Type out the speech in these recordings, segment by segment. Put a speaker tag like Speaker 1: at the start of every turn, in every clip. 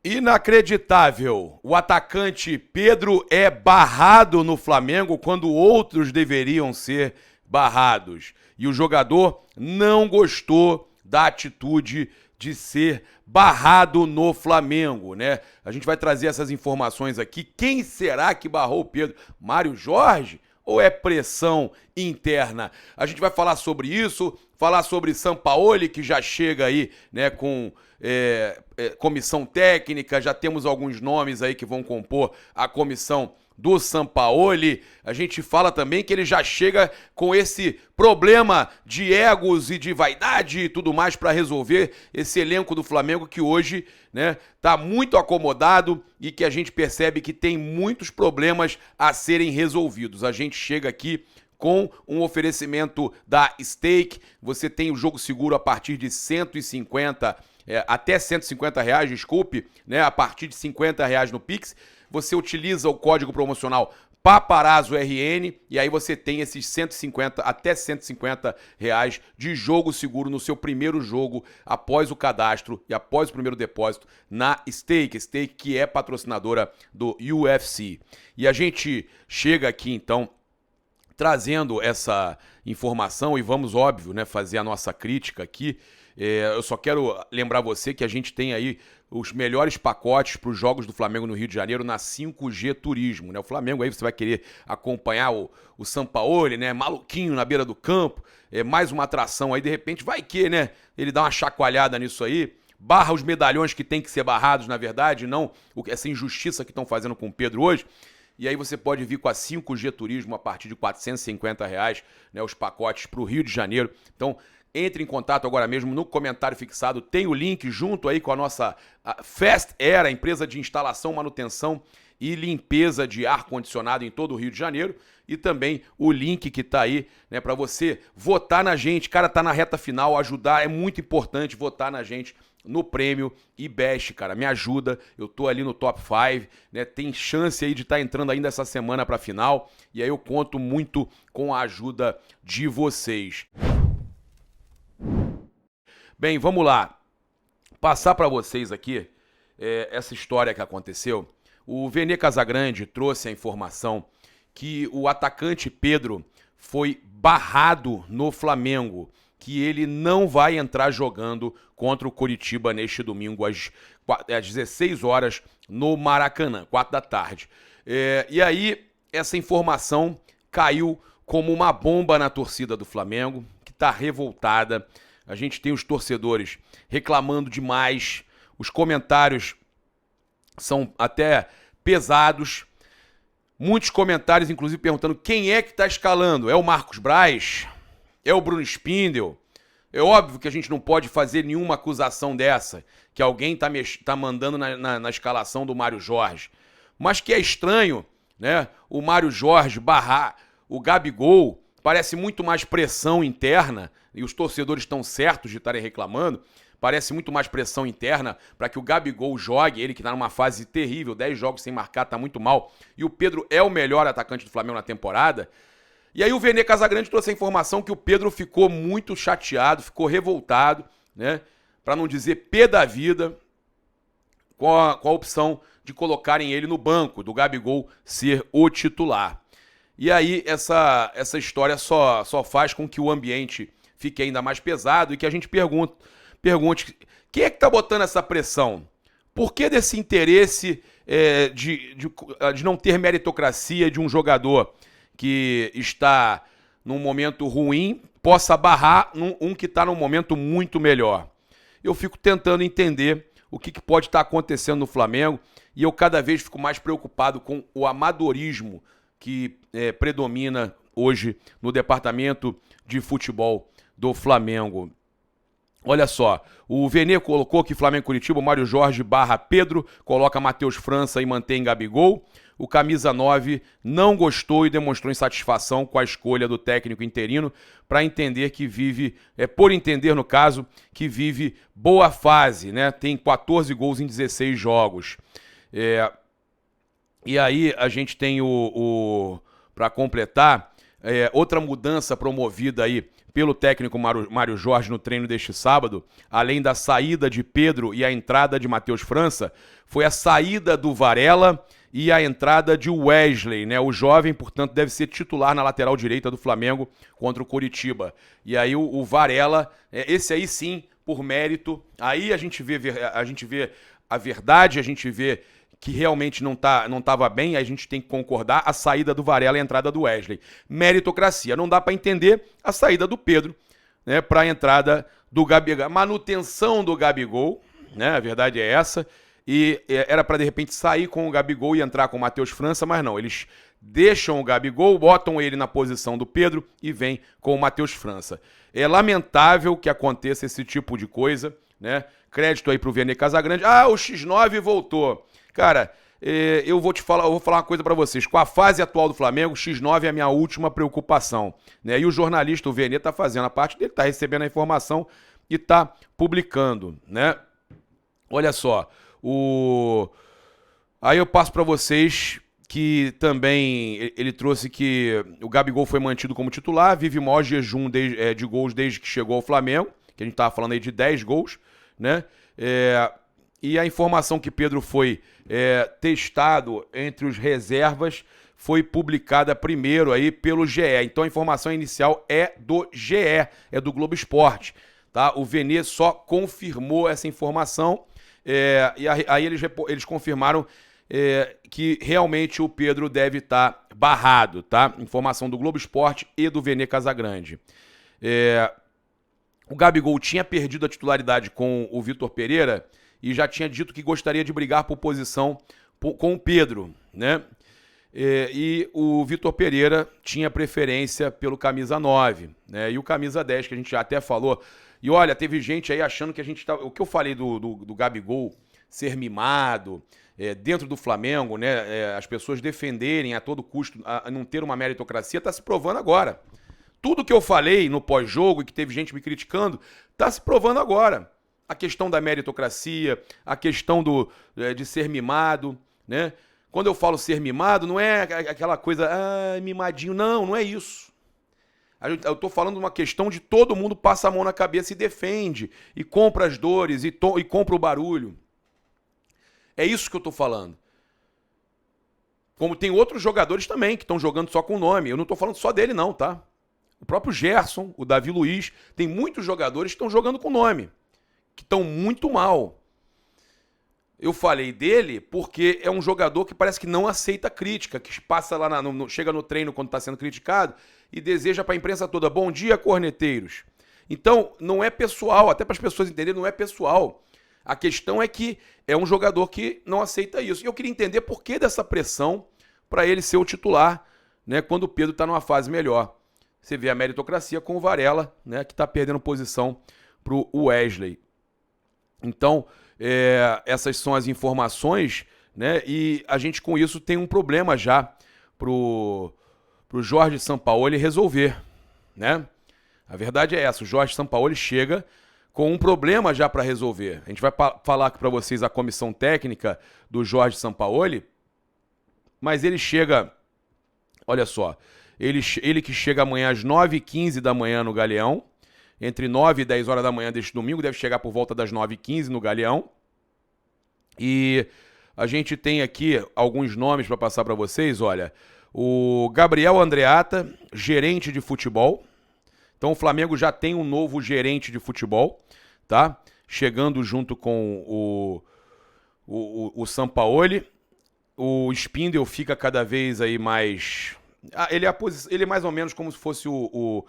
Speaker 1: Inacreditável. O atacante Pedro é barrado no Flamengo quando outros deveriam ser barrados. E o jogador não gostou da atitude de ser barrado no Flamengo, né? A gente vai trazer essas informações aqui. Quem será que barrou o Pedro? Mário Jorge? Ou é pressão interna? A gente vai falar sobre isso, falar sobre Sampaoli, que já chega aí, né, com comissão técnica, já temos alguns nomes aí que vão compor a comissão do Sampaoli. A gente fala também que ele já chega com esse problema de egos e de vaidade e tudo mais para resolver esse elenco do Flamengo que hoje, né, tá muito acomodado e que a gente percebe que tem muitos problemas a serem resolvidos. A gente chega aqui com um oferecimento da Stake. Você tem o jogo seguro a partir de 150, até R$150, desculpe, né, a partir de R$50 no Pix. Você utiliza o código promocional PAPARAZZORN e aí você tem esses 150 até R$150 de jogo seguro no seu primeiro jogo após o cadastro e após o primeiro depósito na Stake. Stake que é patrocinadora do UFC. E a gente chega aqui então trazendo essa informação e vamos, óbvio, né, fazer a nossa crítica aqui. Eu só quero lembrar você que a gente tem aí os melhores pacotes para os jogos do Flamengo no Rio de Janeiro na 5G Turismo, né? O Flamengo aí você vai querer acompanhar o Sampaoli, né? Maluquinho na beira do campo, mais uma atração aí, de repente vai que, né? Ele dá uma chacoalhada nisso aí, barra os medalhões que tem que ser barrados, na verdade, não essa injustiça que estão fazendo com o Pedro hoje. E aí você pode vir com a 5G Turismo a partir de R$450, né, os pacotes para o Rio de Janeiro. Então, entre em contato agora mesmo no comentário fixado, tem o link junto aí com a nossa Fast Air, a empresa de instalação, manutenção e limpeza de ar-condicionado em todo o Rio de Janeiro. E também o link que tá aí, né, para você votar na gente. Cara, tá na reta final, ajudar, é muito importante votar na gente no prêmio IBEST, cara, me ajuda, eu tô ali no top 5, né, tem chance aí de estar entrando ainda essa semana pra final, e aí eu conto muito com a ajuda de vocês. Bem, vamos lá, passar pra vocês aqui essa história que aconteceu. O Vene Casagrande trouxe a informação que o atacante Pedro foi barrado no Flamengo, que ele não vai entrar jogando contra o Coritiba neste domingo às 16 horas no Maracanã, 4 da tarde. E aí, essa informação caiu como uma bomba na torcida do Flamengo, que está revoltada. A gente tem os torcedores reclamando demais, os comentários são até pesados. Muitos comentários, inclusive, perguntando quem é que está escalando. É o Marcos Braz? É o Bruno Spindel? É óbvio que a gente não pode fazer nenhuma acusação dessa, que alguém tá mandando na escalação do Mário Jorge. Mas que é estranho, né? O Mário Jorge barrar o Gabigol, parece muito mais pressão interna, e os torcedores estão certos de estarem reclamando, parece muito mais pressão interna para que o Gabigol jogue, ele que está numa fase terrível, 10 jogos sem marcar, tá muito mal, e o Pedro é o melhor atacante do Flamengo na temporada. E aí o Vene Casagrande trouxe a informação que o Pedro ficou muito chateado, ficou revoltado, né? Para não dizer pé da vida, com a opção de colocarem ele no banco, do Gabigol ser o titular. E aí essa história só faz com que o ambiente fique ainda mais pesado e que a gente pergunte quem é que tá botando essa pressão? Por que desse interesse de não ter meritocracia de um jogador que está num momento ruim, possa barrar um que está num momento muito melhor? Eu fico tentando entender o que pode estar acontecendo no Flamengo e eu cada vez fico mais preocupado com o amadorismo que predomina hoje no departamento de futebol do Flamengo. Olha só, o Vene colocou que Flamengo e Curitiba, o Mário Jorge barra Pedro, coloca Matheus França e mantém Gabigol. O camisa 9 não gostou e demonstrou insatisfação com a escolha do técnico interino para entender que vive, por entender no caso, que vive boa fase, né? Tem 14 gols em 16 jogos. E aí a gente tem para completar, outra mudança promovida aí pelo técnico Mário Jorge no treino deste sábado, além da saída de Pedro e a entrada de Matheus França, foi a saída do Varela e a entrada de Wesley, né? O jovem, portanto, deve ser titular na lateral direita do Flamengo contra o Coritiba. E aí o Varela, esse aí sim, por mérito, aí a gente vê a verdade, a gente vê que realmente não estava bem, a gente tem que concordar, a saída do Varela e a entrada do Wesley. Meritocracia. Não dá para entender a saída do Pedro, né, para a entrada do Gabigol. Manutenção do Gabigol, né, a verdade é essa. E era para de repente sair com o Gabigol e entrar com o Matheus França, mas não, eles deixam o Gabigol, botam ele na posição do Pedro e vem com o Matheus França. É lamentável que aconteça esse tipo de coisa, né? Crédito aí pro Vene Casagrande. Ah, o X9 voltou. Cara, eu vou falar uma coisa para vocês. Com a fase atual do Flamengo, o X9 é a minha última preocupação, né? E o jornalista, o Vene, tá fazendo a parte dele, tá recebendo a informação e tá publicando, né? Olha só, aí eu passo para vocês que também ele trouxe que o Gabigol foi mantido como titular, vive o maior jejum de gols desde que chegou ao Flamengo, que a gente tava falando aí de 10 gols, né? E a informação que Pedro foi testado entre os reservas foi publicada primeiro aí pelo GE. Então a informação inicial é do GE, é do Globo Esporte, tá? O Vene só confirmou essa informação. E aí eles confirmaram que realmente o Pedro deve estar barrado, tá? Informação do Globo Esporte e do Vene Casagrande. O Gabigol tinha perdido a titularidade com o Vitor Pereira e já tinha dito que gostaria de brigar por posição com o Pedro, né? E o Vitor Pereira tinha preferência pelo camisa 9, né? E o camisa 10, que a gente já até falou. E olha, teve gente aí achando que a gente tá. O que eu falei do Gabigol ser mimado dentro do Flamengo, né? As pessoas defenderem a todo custo a não ter uma meritocracia, tá se provando agora. Tudo que eu falei no pós-jogo e que teve gente me criticando, tá se provando agora. A questão da meritocracia, a questão de ser mimado, né? Quando eu falo ser mimado, não é aquela coisa, mimadinho, não é isso. Eu tô falando de uma questão de todo mundo passa a mão na cabeça e defende, e compra as dores, e compra o barulho. É isso que eu tô falando. Como tem outros jogadores também que estão jogando só com o nome. Eu não tô falando só dele não, tá? O próprio Gerson, o Davi Luiz, tem muitos jogadores que estão jogando com o nome, que estão muito mal. Eu falei dele porque é um jogador que parece que não aceita crítica, que passa lá, chega no treino quando está sendo criticado e deseja para a imprensa toda, bom dia, corneteiros. Então, não é pessoal, até para as pessoas entenderem, não é pessoal. A questão é que é um jogador que não aceita isso. E eu queria entender por que dessa pressão para ele ser o titular, né, quando o Pedro está numa fase melhor. Você vê a meritocracia com o Varela, né, que está perdendo posição para o Wesley. Então, essas são as informações, né? E a gente com isso tem um problema já pro Jorge Sampaoli resolver, né? A verdade é essa, o Jorge Sampaoli chega com um problema já para resolver. A gente vai falar aqui para vocês a comissão técnica do Jorge Sampaoli, mas ele chega, olha só, ele que chega amanhã às 9h15 da manhã no Galeão, entre 9 e 10 horas da manhã deste domingo, deve chegar por volta das 9h15 no Galeão. E a gente tem aqui alguns nomes para passar para vocês, olha. O Gabriel Andreata, gerente de futebol. Então o Flamengo já tem um novo gerente de futebol, tá? Chegando junto com o Sampaoli. O Spindel fica cada vez aí mais... Ele é mais ou menos como se fosse o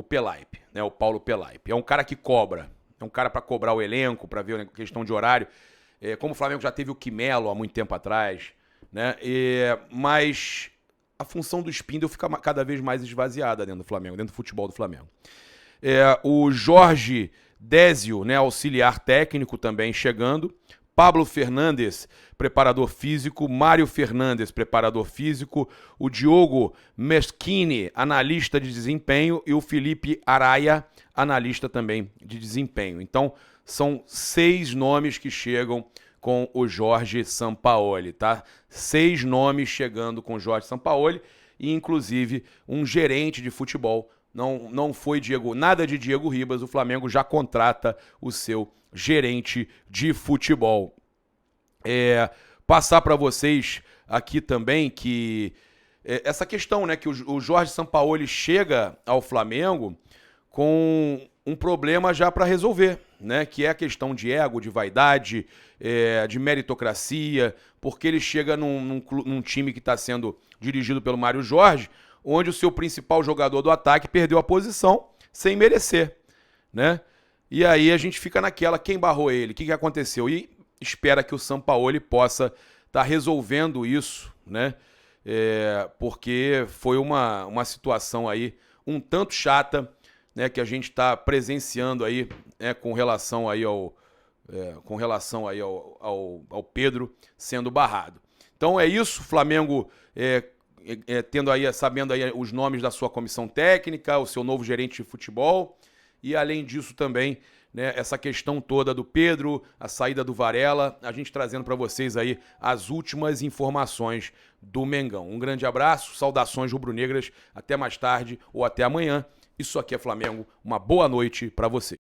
Speaker 1: Pelaipe, né? O Paulo Pelaipe. É um cara que cobra. É um cara para cobrar o elenco, para ver a questão de horário. Como o Flamengo já teve o Quimelo há muito tempo atrás, né? Mas a função do Spindel fica cada vez mais esvaziada dentro do Flamengo, dentro do futebol do Flamengo. O Jorge Désio, né, auxiliar técnico também chegando. Pablo Fernandes, preparador físico. Mário Fernandes, preparador físico. O Diogo Meschini, analista de desempenho. E o Felipe Araia, analista também de desempenho. Então, são 6 nomes que chegam com o Jorge Sampaoli, tá? 6 nomes chegando com o Jorge Sampaoli. e inclusive um gerente de futebol. Não foi nada de Diego Ribas, o Flamengo já contrata o seu gerente de futebol. Passar para vocês aqui também que essa questão, né, que o Jorge Sampaoli chega ao Flamengo com um problema já para resolver, né, que é a questão de ego, de vaidade, de meritocracia, porque ele chega num time que está sendo dirigido pelo Mário Jorge, onde o seu principal jogador do ataque perdeu a posição sem merecer, né? E aí a gente fica naquela, quem barrou ele? O que aconteceu? E espera que o Sampaoli possa estar resolvendo isso, né? Porque foi uma situação aí um tanto chata, né, que a gente está presenciando aí, com relação aí ao Pedro sendo barrado. Então é isso, Flamengo tendo aí, sabendo aí os nomes da sua comissão técnica, o seu novo gerente de futebol, e além disso também, né, essa questão toda do Pedro, a saída do Varela, a gente trazendo para vocês aí as últimas informações do Mengão. Um grande abraço, saudações rubro-negras, até mais tarde ou até amanhã. Isso aqui é Flamengo, uma boa noite para você.